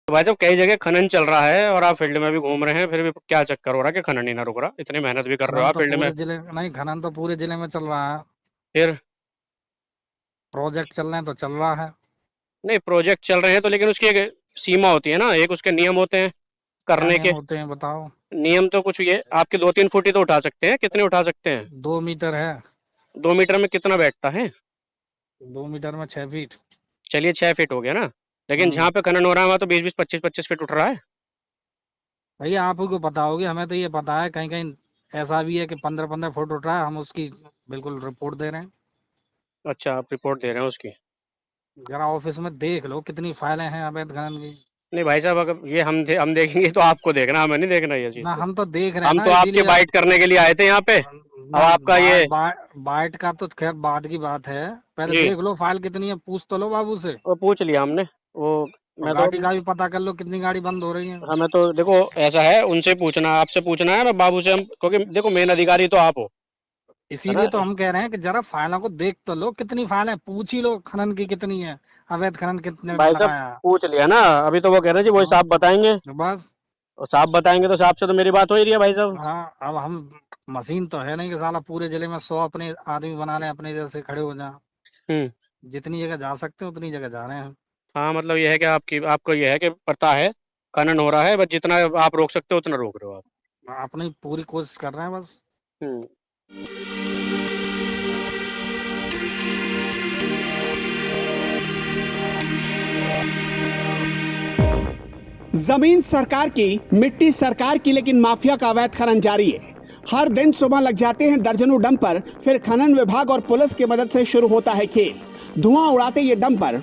तो भाई साहब कई जगह खनन चल रहा है और आप फील्ड में भी घूम रहे हैं, फिर भी क्या चक्कर हो रहा है कि खनन ही ना रुक रहा? इतनी मेहनत भी कर रहे हो खनन आप तो फील्ड में। पूरे जिले नहीं, खनन तो पूरे जिले में चल रहा है। फिर प्रोजेक्ट चल रहे हैं तो चल रहा है। नहीं, प्रोजेक्ट चल रहे हैं तो लेकिन उसकी एक सीमा होती है ना, एक उसके नियम होते हैं क्या करने नियम के। होते हैं बताओ? नियम तो कुछ ये आपके 2-3 फुट ही तो उठा सकते हैं, कितने उठा सकते हैं? 2 मीटर है। 2 मीटर में कितना बैठता है? 2 मीटर में 6 फीट। चलिए 6 फीट हो गया ना। लेकिन हम्म। जहाँ पे खनन हो रहा है वहां तो 20-20, 25-25 फीट उठ रहा है। भैया आप ही को पता होगी, हमें तो ये पता है कहीं कहीं ऐसा भी है कि 15-15 फुट उठ रहा है, हम उसकी बिल्कुल रिपोर्ट दे रहे हैं। अच्छा, आप रिपोर्ट दे रहे हैं उसकी। जरा ऑफिस में देख लो कितनी फाइलें हैं अवैध खनन की। नहीं भाई साहब, अगर ये हम देखेंगे तो आपको देखना, हमें नहीं देखना ये चीज ना तो। हम तो देख रहे हैं हम ना, तो आपके इसीलिए। बाइट करने के लिए आए थे यहाँ पे। अब ना आपका ये। बाइट का तो खैर बाद की बात है। पहले जी। देख लो फाइल कितनी है, पूछ तो लो बाबू से। वो पूछ लिया हमने। वो और मैं तो। गाड़ी का भी पता कर लो कितनी गाड़ी बंद हो रही है। हमें तो देखो, ऐसा है उनसे पूछना, आपसे पूछना है ना बाबू से, हम क्योंकि देखो मेन अधिकारी तो आप हो। है ना? इसीलिए तो हम कह रहे हैं कि जरा फाइलों को देख तो लो, कितनी फाइल है पूछ ही लो, खनन की कितनी है, अवैध खनन कितने में भाई साहब लगाया है। पूछ लिया ना, अभी तो वो कह रहे हैं जी वो हाँ, साहब बताएंगे। तो बस। और साहब बताएंगे तो साहब से तो मेरी बात हो ही रही है भाई साहब। हाँ, अब हम मशीन तो है नहीं कि साला पूरे जिले में 100 अपने आदमी बना लें, अपने जैसे खड़े हो जाएं। हम्म। जितनी जगह जा सकते हैं उतनी जगह जा रहे हैं। हाँ, मतलब ये है कि आपको ये है कि पता है खनन हो रहा है, बस जितना आप रोक सकते हो उतना रोक रहे हो आप। अपनी पूरी कोशिश कर रहे हैं बस। हम्म। जमीन सरकार की, मिट्टी सरकार की, लेकिन माफिया का अवैध खनन जारी है। हर दिन सुबह लग जाते हैं दर्जनों डंपर, फिर खनन विभाग और पुलिस की मदद से शुरू होता है खेल। धुआं उड़ाते ये डंपर,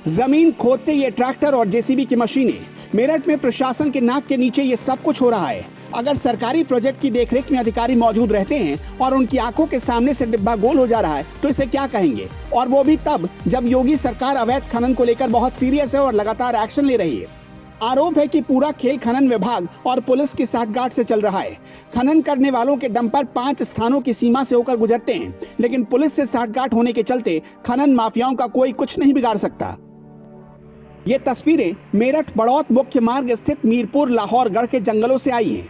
जमीन खोदते ये ट्रैक्टर और जेसीबी की मशीनें। मेरठ में प्रशासन के नाक के नीचे ये सब कुछ हो रहा है। अगर सरकारी प्रोजेक्ट की देखरेख में अधिकारी मौजूद रहते हैं और उनकी आंखों के सामने से डिब्बा गोल हो जा रहा है तो इसे क्या कहेंगे? और वो भी तब जब योगी सरकार अवैध खनन को लेकर बहुत सीरियस है और लगातार एक्शन ले रही है। आरोप है कि पूरा खेल खनन विभाग और पुलिस की साठगांठ से चल रहा है। खनन करने वालों के डंपर 5 स्थानों की सीमा से होकर गुजरते हैं, लेकिन पुलिस से साठगांठ होने के चलते खनन माफियाओं का कोई कुछ नहीं बिगाड़ सकता। ये तस्वीरें मेरठ बड़ौत मुख्य मार्ग स्थित मीरपुर लाहौरगढ़ के जंगलों से आई हैं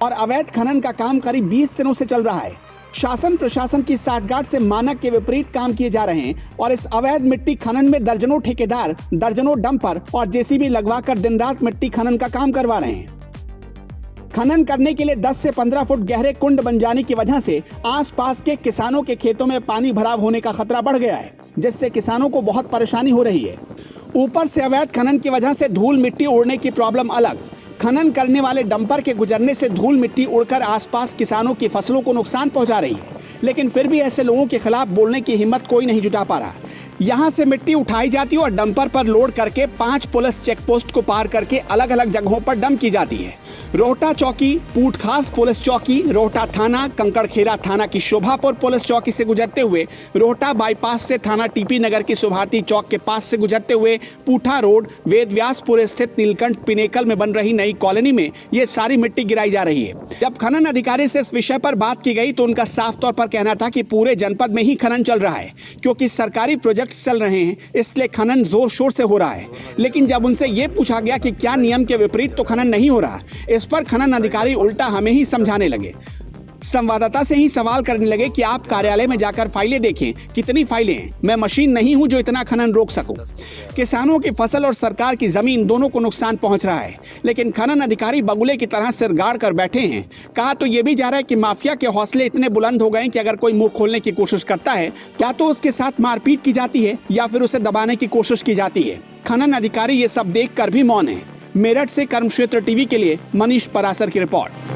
और अवैध खनन का काम करीब 20 दिनों से चल रहा है। शासन प्रशासन की साठगांठ से मानक के विपरीत काम किए जा रहे हैं और इस अवैध मिट्टी खनन में दर्जनों ठेकेदार, दर्जनों डंपर और जेसीबी लगवाकर दिन रात मिट्टी खनन का काम करवा रहे हैं। खनन करने के लिए 10 से 15 फुट गहरे कुंड बन जाने की वजह से आसपास के किसानों के खेतों में पानी भराव होने का खतरा बढ़ गया है, जिससे किसानों को बहुत परेशानी हो रही है। ऊपर से अवैध खनन की वजह से धूल मिट्टी उड़ने की प्रॉब्लम अलग। खनन करने वाले डंपर के गुजरने से धूल मिट्टी उड़कर आसपास किसानों की फसलों को नुकसान पहुंचा रही है, लेकिन फिर भी ऐसे लोगों के खिलाफ बोलने की हिम्मत कोई नहीं जुटा पा रहा। यहां से मिट्टी उठाई जाती है और डंपर पर लोड करके 5 पुलिस चेक पोस्ट को पार करके अलग अलग जगहों पर डंप की जाती है। रोहटा चौकी, पूटखास पुलिस चौकी, रोहटा थाना, कंकड़खेरा थाना की शोभापुर पुलिस चौकी से गुजरते हुए, रोहटा बाईपास से थाना टीपी नगर की सुभारती चौक के पास से गुजरते हुए पूठा रोड, वेदव्यासपुर स्थित नीलकंठ पिनेकल में बन रही नई कॉलोनी में ये सारी मिट्टी गिराई जा रही है। जब खनन अधिकारी से इस विषय पर बात की गई तो उनका साफ तौर पर कहना था कि पूरे जनपद में ही खनन चल रहा है, क्योंकि सरकारी प्रोजेक्ट चल रहे हैं, इसलिए खनन जोर शोर से हो रहा है। लेकिन जब उनसे ये पूछा गया कि क्या नियम के विपरीत तो खनन नहीं हो रहा, इस पर खनन अधिकारी उल्टा हमें ही समझाने लगे। संवाददाता से ही सवाल करने लगे कि आप कार्यालय में जाकर फाइलें देखें, कितनी फाइलें हैं, मैं मशीन नहीं हूं जो इतना खनन रोक सकूं। किसानों की फसल और सरकार की जमीन दोनों को नुकसान पहुंच रहा है, लेकिन खनन अधिकारी बगुले की तरह सिर गाड़ कर बैठे हैं। कहा तो ये भी जा रहा है कि माफिया के हौसले इतने बुलंद हो गए कि अगर कोई मुंह खोलने की कोशिश करता है क्या तो उसके साथ मारपीट की जाती है या फिर उसे दबाने की कोशिश की जाती है। खनन अधिकारी ये सब देख कर भी मौन है। मेरठ से कर्मक्षेत्र टीवी के लिए मनीष परासर की रिपोर्ट।